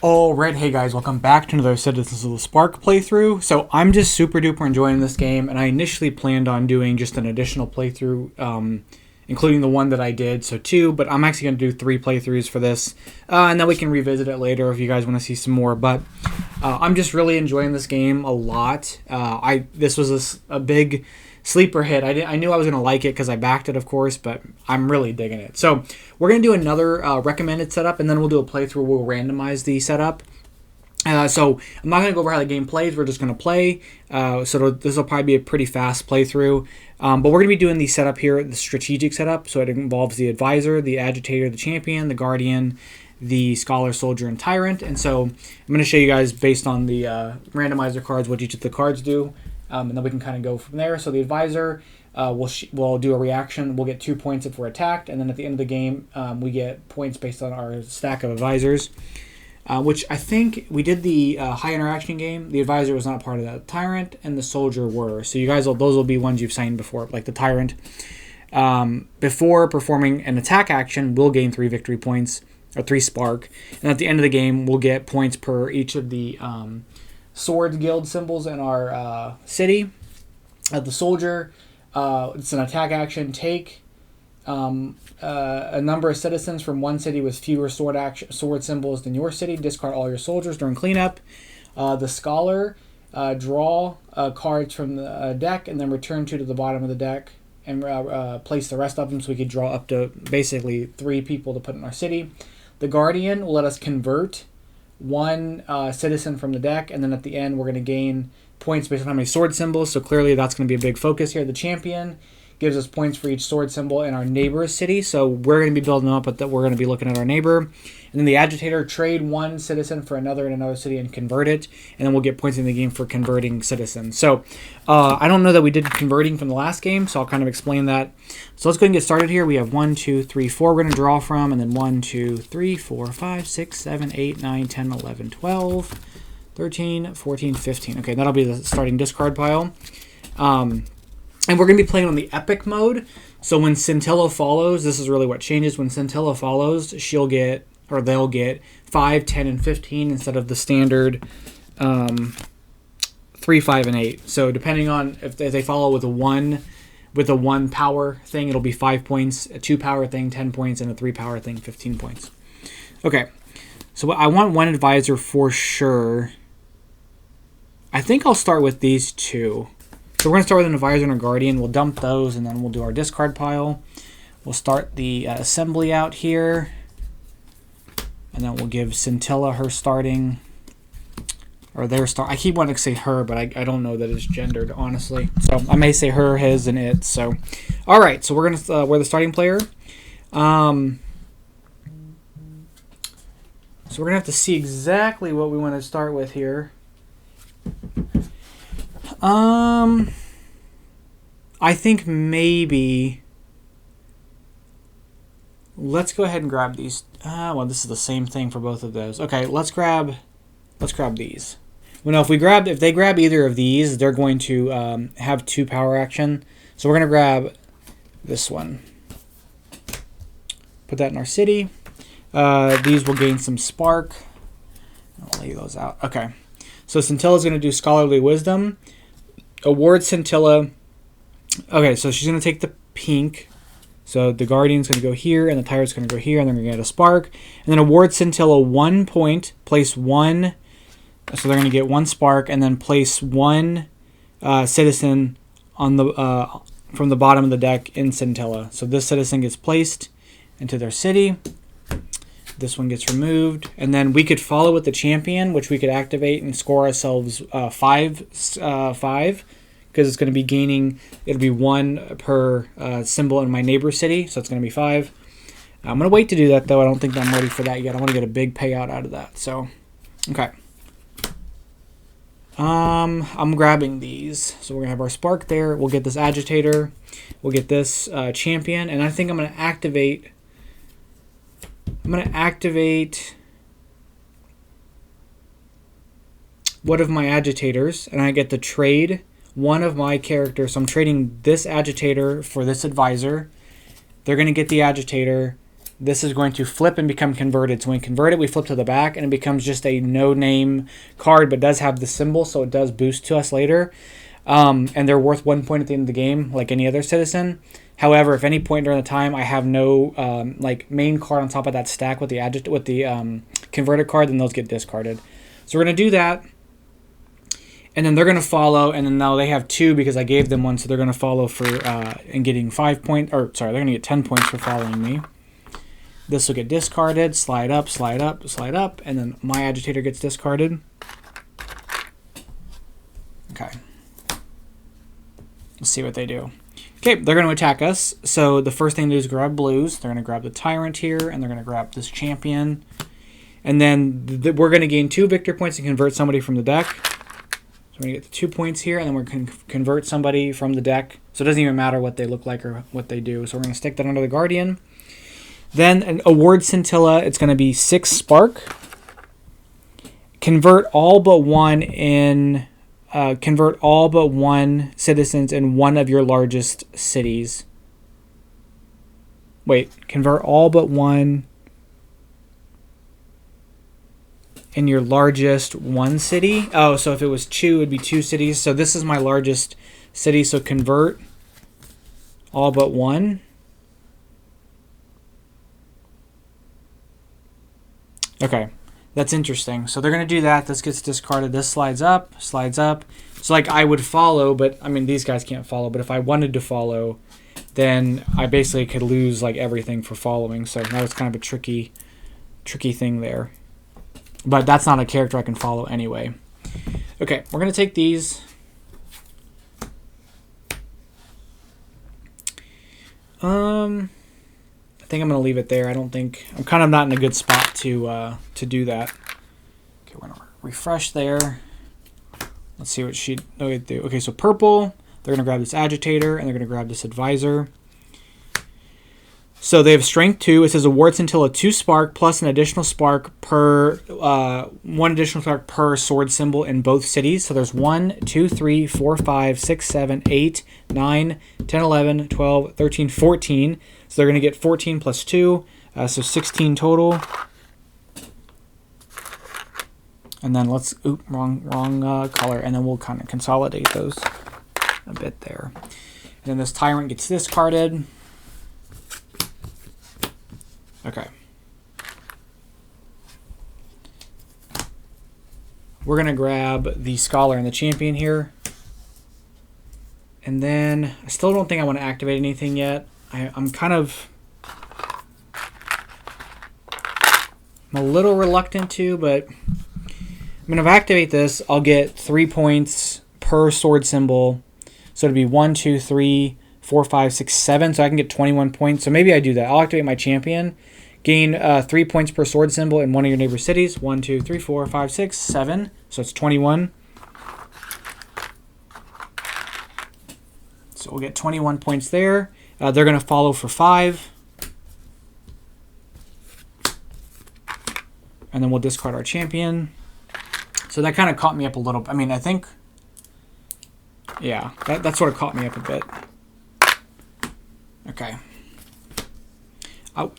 Alright, hey guys, welcome back to another Citizens of the Spark playthrough. So I'm just super duper enjoying this game, and I initially planned on doing just an additional playthrough, including the one that I did, so 2, but I'm actually going to do 3 playthroughs for this, and then we can revisit it later if you guys want to see some more, but I'm just really enjoying this game a lot. This was a big sleeper hit. I knew I was going to like it because I backed it, of course, but I'm really digging it. So we're going to do another recommended setup, and then we'll do a playthrough. We'll randomize the setup. So I'm not going to go over how the game plays. We're just going to play. So this will probably be a pretty fast playthrough. But we're going to be doing the setup here, the strategic setup. So it involves the advisor, the agitator, the champion, the guardian, the scholar, soldier, and tyrant. And so I'm going to show you guys based on the randomizer cards what each of the cards do. And then we can kind of go from there. So the advisor will do a reaction. We'll get 2 points if we're attacked. And then at the end of the game, we get points based on our stack of advisors. Which I think we did the high interaction game. The advisor was not part of that. Tyrant and the soldier were. So you guys, those will be ones you've signed before, like the tyrant. Before performing an attack action, we'll gain 3 victory points, or 3 spark. And at the end of the game, we'll get points per each of the sword guild symbols in our city. The soldier, it's an attack action. Take a number of citizens from one city with fewer sword symbols than your city. Discard all your soldiers during cleanup. The scholar, draw cards from the deck and then return 2 to the bottom of the deck and place the rest of them so we could draw up to basically 3 people to put in our city. The guardian will let us convert 1 citizen from the deck, and then at the end we're going to gain points based on how many sword symbols, so clearly that's going to be a big focus here. The champion gives us points for each sword symbol in our neighbor's city, so we're going to be building up, but we're going to be looking at our neighbor. And then the agitator, trade 1 citizen for another in another city and convert it, and then we'll get points in the game for converting citizens. So I don't know that we did converting from the last game, so I'll kind of explain that. So let's go ahead and get started here. We have 1, 2, 3, 4 we're going to draw from, and then 1, 2, 3, 4, 5, 6, 7, 8, 9, 10, 11, 12, 13, 14, 15. Okay, that'll be the starting discard pile. And we're going to be playing on the epic mode. So when Scintilla follows, this is really what changes. When Scintilla follows, they'll get 5, 10, and 15 instead of the standard 3, 5, and 8. So depending on if they follow with a 1 power thing, it'll be 5 points, a 2 power thing, 10 points, and a 3 power thing, 15 points. Okay, so I want 1 advisor for sure. I think I'll start with these 2. So we're going to start with an advisor and a guardian. We'll dump those, and then we'll do our discard pile. We'll start the assembly out here. And then we'll give Scintilla her starting, or their start. I keep wanting to say her, but I don't know that it's gendered, honestly. So I may say her, his, and it. So, all right. So we're going to we're the starting player. So we're going to have to see exactly what we want to start with here. I think maybe let's go ahead and grab these. Well, this is the same thing for both of those. Okay, let's grab these. Well, no, if they grab either of these, they're going to have 2 power action. So we're going to grab this one. Put that in our city. These will gain some spark. I'll lay those out. Okay. So Scintilla's going to do Scholarly Wisdom. Award Scintilla. Okay, so she's going to take the pink. So the Guardian's going to go here, and the Tyrant's going to go here, and they're going to get a spark. And then award Scintilla 1 point. Place 1. So they're going to get 1 spark, and then place 1 citizen on the from the bottom of the deck in Scintilla. So this citizen gets placed into their city. This one gets removed, and then we could follow with the champion, which we could activate and score ourselves 5, because it's going to be gaining. It'll be 1 per symbol in my neighbor city, so it's going to be 5. I'm going to wait to do that though. I don't think I'm ready for that yet. I want to get a big payout out of that. So, okay. I'm grabbing these. So we're going to have our spark there. We'll get this agitator. We'll get this champion, and I think I'm going to activate. One of my agitators, and I get to trade one of my characters. So I'm trading this agitator for this advisor. They're going to get the agitator, this is going to flip and become converted. So when converted, we flip to the back, and it becomes just a no-name card, but does have the symbol, so it does boost to us later. And they're worth 1 point at the end of the game, like any other citizen. However, if any point during the time I have no like main card on top of that stack with the converted card, then those get discarded. So we're gonna do that, and then they're gonna follow, and then now they have 2 because I gave them 1, so they're gonna follow for and getting 5 points. Or sorry, they're gonna get 10 points for following me. This will get discarded. Slide up, slide up, slide up, and then my agitator gets discarded. Okay. Let's see what they do. Okay, they're going to attack us. So the first thing to do is grab blues. They're going to grab the tyrant here, and they're going to grab this champion. And then we're going to gain 2 victor points and convert somebody from the deck. So we're going to get the 2 points here, and then we're going to convert somebody from the deck. So it doesn't even matter what they look like or what they do. So we're going to stick that under the guardian. Then an award scintilla. It's going to be 6 spark. Convert all but one in... convert all but 1 citizens in one of your largest cities. Wait, convert all but 1 in your largest 1 city? Oh, so if it was 2, it would be 2 cities. So this is my largest city, so convert all but 1. Okay. That's interesting. So they're going to do that. This gets discarded. This slides up, slides up. So like I would follow, but I mean, these guys can't follow. But if I wanted to follow, then I basically could lose like everything for following. So that was kind of a tricky thing there. But that's not a character I can follow anyway. Okay, we're going to take these. I think I'm going to leave it there. I'm kind of not in a good spot to do that. Okay, we're going to refresh there. Let's see what she'd do. Okay, so purple, they're going to grab this agitator, and they're going to grab this advisor. So they have strength 2. It says awards until a 2 spark plus an additional spark per 1 additional spark per sword symbol in both cities. So there's 1, 2, 3, 4, 5, 6, 7, 8, 9, 10, 11, 12, 13, 14. So they're going to get 14 plus 2, so 16 total. And then let's, wrong color, and then we'll kind of consolidate those a bit there. And then this tyrant gets discarded. Okay. We're going to grab the scholar and the champion here. And then I still don't think I want to activate anything yet. I'm a little reluctant to, but I mean, if I activate this, I'll get 3 points per sword symbol. So it'd be 1, 2, 3, 4, 5, 6, 7. So I can get 21 points. So maybe I do that. I'll activate my champion. Gain 3 points per sword symbol in one of your neighbor cities. 1, 2, 3, 4, 5, 6, 7. So it's 21. So we'll get 21 points there. They're going to follow for 5. And then we'll discard our champion. So that kind of caught me up a little. I mean, I think... Yeah, that sort of caught me up a bit. Okay.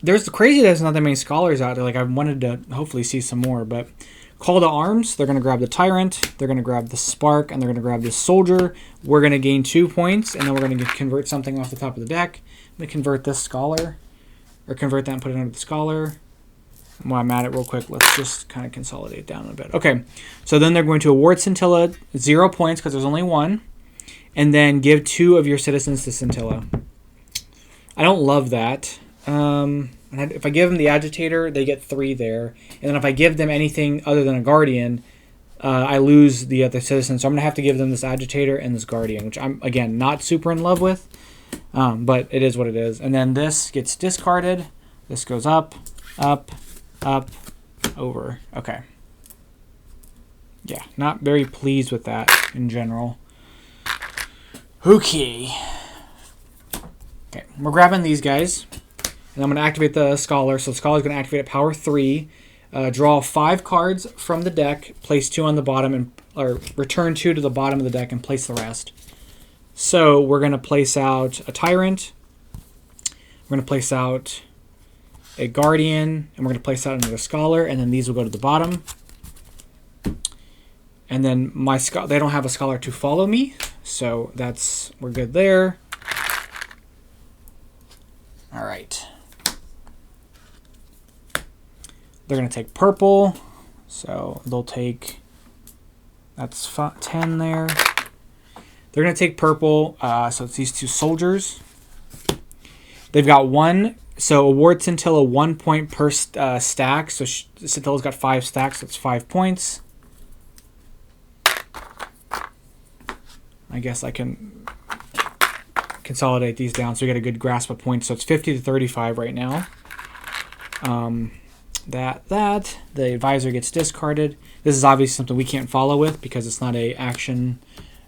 There's the crazy there's not that many scholars out there. Like I wanted to hopefully see some more, but call to arms. They're going to grab the tyrant. They're going to grab the spark, and they're going to grab this soldier. We're going to gain 2 points, and then we're going to convert something off the top of the deck. I'm going to convert this scholar, or convert that and put it under the scholar. While I'm at it real quick, let's just kind of consolidate down a bit. Okay, so then they're going to award Scintilla 0 points because there's only 1, and then give 2 of your citizens to Scintilla. I don't love that. And if I give them the agitator, they get 3 there. And then if I give them anything other than a guardian, I lose the other citizen. So I'm going to have to give them this agitator and this guardian, which I'm, again, not super in love with. But it is what it is. And then this gets discarded. This goes up, up, up, over. Okay. Yeah, not very pleased with that in general. Okay. Okay, we're grabbing these guys. And I'm going to activate the Scholar. So the Scholar is going to activate at power 3. Draw 5 cards from the deck. Place 2 on the bottom. Or return 2 to the bottom of the deck and place the rest. So we're going to place out a Tyrant. We're going to place out a Guardian, and we're going to place that under the Scholar, and then these will go to the bottom. And then they don't have a Scholar to follow me, so we're good there. All right. They're going to take purple, so they'll take, that's 10 there. They're going to take purple, so it's these 2 soldiers. They've got 1, so award Scintilla 1 point per stack. So Scintilla's got 5 stacks, so that's 5 points. I guess I can consolidate these down so we get a good grasp of points. So it's 50 to 35 right now. The advisor gets discarded. This is obviously something we can't follow with because it's not a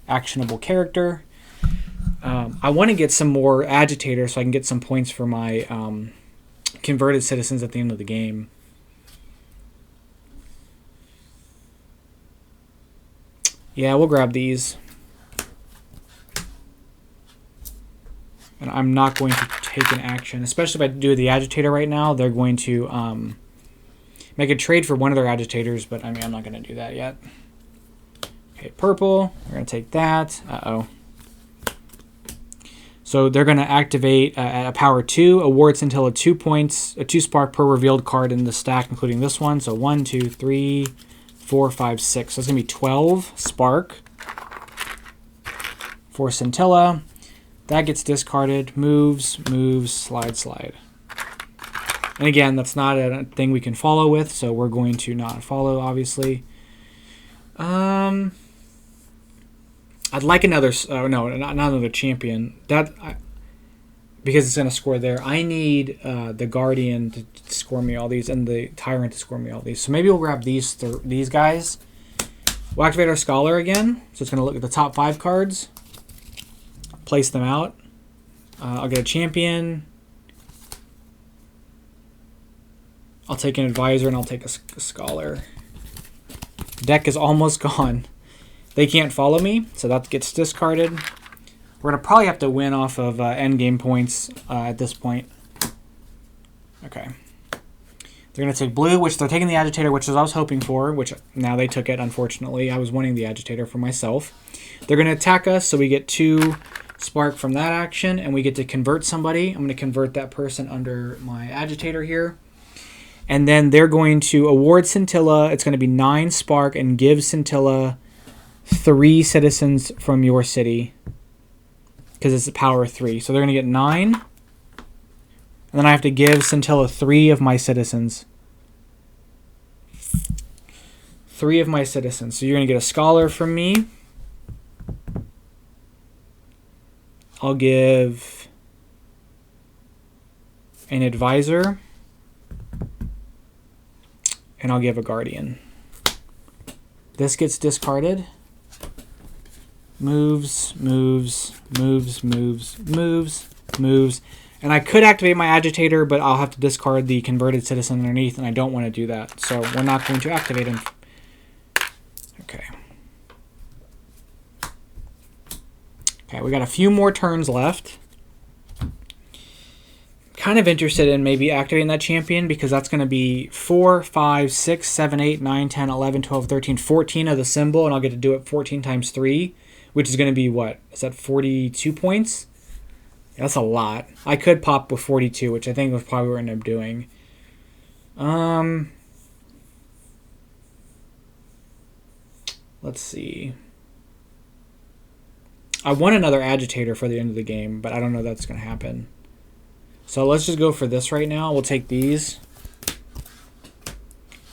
actionable character. I want to get some more agitators so I can get some points for my converted citizens at the end of the game. Yeah, we'll grab these. And I'm not going to take an action, especially if I do the agitator right now. They're going to make a trade for one of their agitators, but I mean, I'm not going to do that yet. Okay, purple. We're going to take that. Uh-oh. So they're going to activate a power 2, award Scintilla 2 points, a 2 spark per revealed card in the stack, including this one. So 1, 2, 3, 4, 5, 6. So it's going to be 12 spark for Scintilla. That gets discarded. Moves, slide. And again, that's not a thing we can follow with, so we're going to not follow, obviously. I'd like another... Oh, no, not another champion. Because it's going to score there. I need the Guardian to score me all these and the Tyrant to score me all these. So maybe we'll grab these guys. We'll activate our Scholar again. So it's going to look at the top 5 cards. Place them out. I'll get a champion. I'll take an advisor and I'll take a Scholar. Deck is almost gone. They can't follow me, so that gets discarded. We're going to probably have to win off of endgame points at this point. Okay. They're going to take blue, which they're taking the agitator, which is what I was hoping for, which now they took it, unfortunately. I was wanting the agitator for myself. They're going to attack us, so we get 2 spark from that action, and we get to convert somebody. I'm going to convert that person under my agitator here. And then they're going to award Scintilla. It's going to be 9 spark and give Scintilla 3 citizens from your city because it's a power 3. So they're going to get 9. And then I have to give Scintilla 3 of my citizens. 3 of my citizens. So you're going to get a Scholar from me. I'll give an advisor. And I'll give a Guardian. This gets discarded. Moves. And I could activate my agitator, but I'll have to discard the converted citizen underneath, and I don't want to do that. So we're not going to activate him. Okay. Okay, we got a few more turns left. Kind of interested in maybe activating that champion because that's going to be 4, 5, 6, 7, 8, 9, 10, 11, 12, 13, 14 of the symbol, and I'll get to do it 14 times 3, which is going to be what? Is that 42 points? Yeah, that's a lot. I could pop with 42, which I think was probably what we're going to end up doing. Let's see. I want another agitator for the end of the game, but I don't know if that's going to happen. So let's just go for this right now. We'll take these.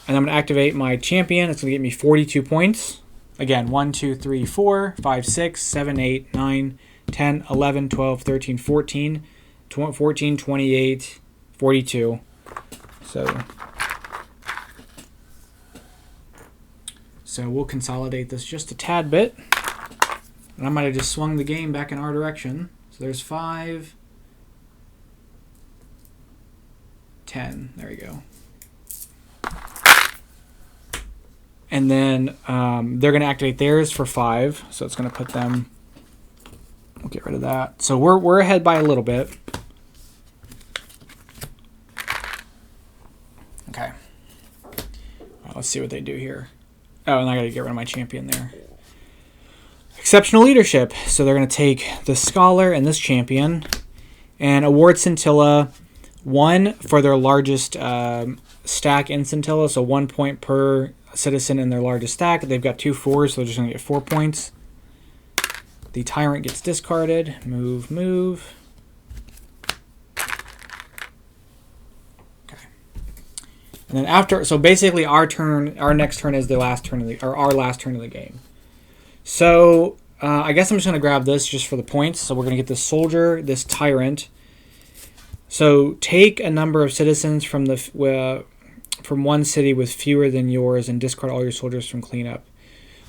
And I'm going to activate my champion. It's going to get me 42 points. Again, 1, 2, 3, 4, 5, 6, 7, 8, 9, 10, 11, 12, 13, 14, 14, 28, 42. So we'll consolidate this just a tad bit. And I might have just swung the game back in our direction. So there's 5, 10. There we go. And then they're going to activate theirs for 5. So it's going to put them... We'll get rid of that. So we're ahead by a little bit. Let's see what they do here. Oh, and I got to get rid of my champion there. Exceptional leadership. So they're going to take this scholar and this champion and award Scintilla 1 for their largest stack in Scintilla. So 1 point per citizen in their largest stack. They've got 2 4s, so they're just going to get 4 points. The tyrant gets discarded. Move, move. Okay. And then after, so basically our next turn is the last turn of our last turn of the game. So I guess I'm just going to grab this just for the points. So we're going to get this soldier, this tyrant. So take a number of citizens from one city with fewer than yours and discard all your soldiers from cleanup.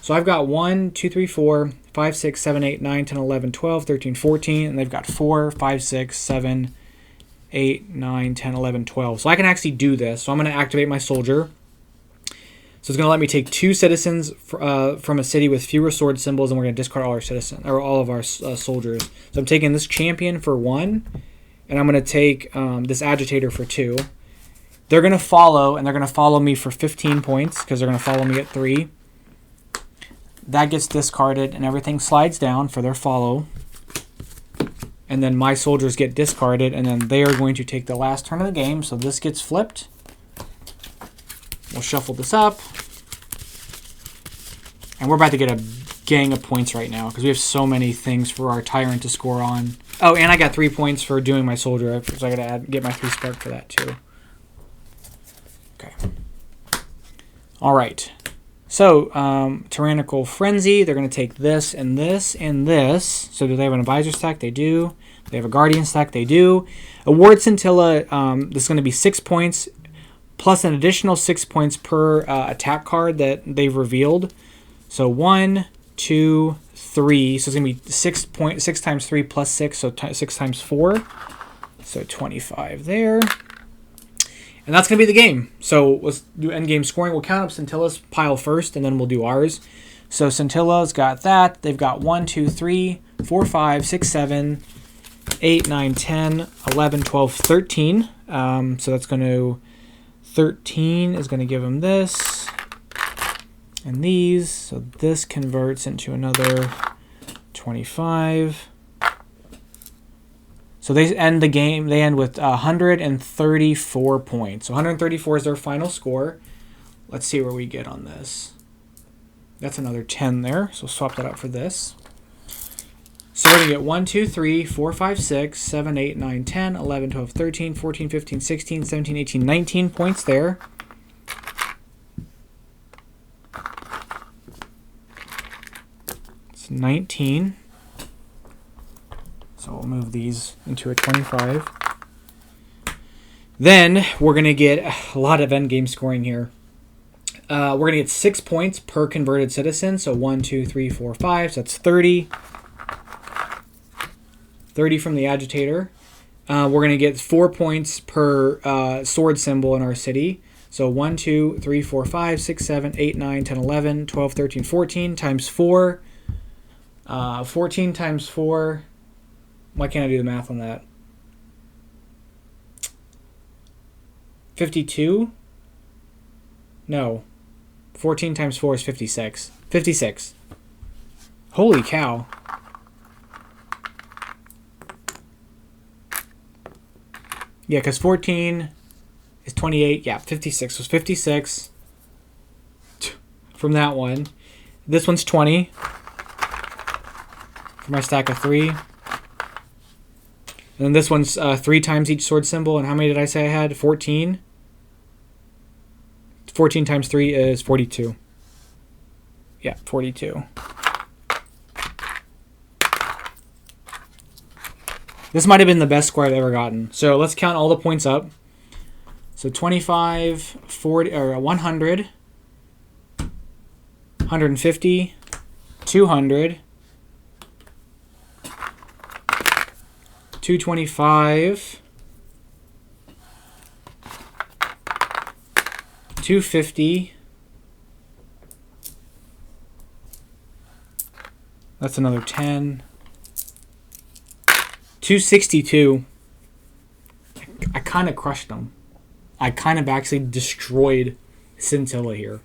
So I've got 1, 2, 3, 4, 5, 6, 7, 8, 9, 10, 11, 12, 13, 14, and they've got 4, 5, 6, 7, 8, 9, 10, 11, 12. So I can actually do this. So I'm going to activate my soldier. So it's going to let me take 2 citizens from a city with fewer sword symbols, and we're going to discard all our citizens or all of our soldiers. So I'm taking this champion for 1, and I'm going to take this agitator for 2. They're going to follow, and they're going to follow me for 15 points because they're going to follow me at 3. That gets discarded, and everything slides down for their follow. And then my soldiers get discarded, and then they are going to take the last turn of the game. So this gets flipped. We'll shuffle this up. And we're about to get a gang of points right now because we have so many things for our tyrant to score on. Oh, and I got 3 points for doing my soldier, so I got to get my 3 spark for that too. Okay. All right. So, Tyrannical Frenzy, they're going to take this and this and this. So do they have an advisor stack? They do. They have a guardian stack? They do. Award Scintilla, this is going to be 6 points plus an additional 6 points per attack card that they've revealed. So 1, 2, 3. So it's going to be 6 times 3 plus 6, so 6 times 4. So 25 there. And that's going to be the game. So let's do endgame scoring. We'll count up Scintilla's pile first, and then we'll do ours. So Scintilla's got that. They've got 1, 2, 3, 4, 5, 6, 7, 8, 9, 10, 11, 12, 13. So that's going to... 13 is going to give them this. And these. So this converts into another 25. So they end the game. They end with 134 points. So 134 is their final score. Let's see where we get on this. That's another 10 there. So swap that up for this. So we're going to get 1, 2, 3, 4, 5, 6, 7, 8, 9, 10, 11, 12, 13, 14, 15, 16, 17, 18, 19 points there. It's 19. So we'll move these into a 25. Then we're going to get a lot of endgame scoring here. We're going to get 6 points per converted citizen. So 1, 2, 3, 4, 5. So that's 30. 30 from the agitator. We're going to get 4 points per sword symbol in our city. So 1, 2, 3, 4, 5, 6, 7, 8, 9, 10, 11, 12, 13, 14 times 4. 14 times 4. Why can't I do the math on that? 52? No. 14 times 4 is 56. 56. Holy cow. Yeah, because 14 is 28. Yeah, 56 was 56 from that one. This one's 20 for my stack of 3. And then this one's 3 times each sword symbol. And how many did I say I had? 14. 14 times 3 is 42. Yeah, 42. This might have been the best score I've ever gotten. So let's count all the points up. So 25, 40, or 100, 150, 200, 225, 250. That's another 10. 262. I kind of crushed them. I kind of actually destroyed Scintilla here.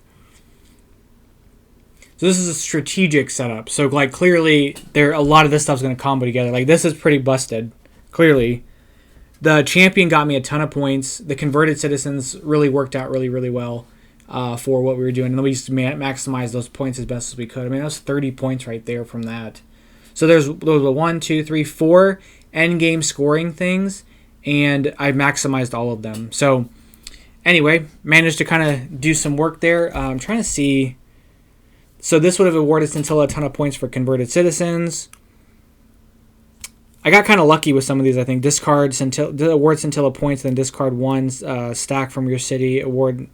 So this is a strategic setup. So like clearly a lot of this stuff's going to combo together. Like this is pretty busted. Clearly. The champion got me a ton of points. The converted citizens really worked out really, really well for what we were doing. And then we just maximize those points as best as we could. I mean, that was 30 points right there from that. So there was 1, 2, 3, 4 end game scoring things, and I maximized all of them. So anyway, managed to kind of do some work there. I'm trying to see. So this would have awarded Scintilla a ton of points for converted citizens. I got kind of lucky with some of these, I think. Discard award Scintilla points, then discard one stack from your city. Reward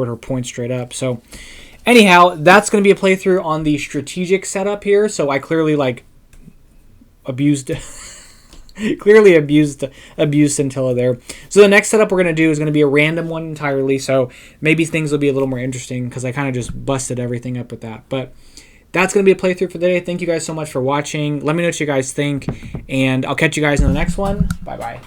her points straight up. So anyhow, that's going to be a playthrough on the strategic setup here. So I clearly abused Scintilla there. So the next setup we're going to do is going to be a random one entirely. So maybe things will be a little more interesting because I kind of just busted everything up with that. But that's going to be a playthrough for today. Thank you guys so much for watching. Let me know what you guys think, and I'll catch you guys in the next one. Bye-bye.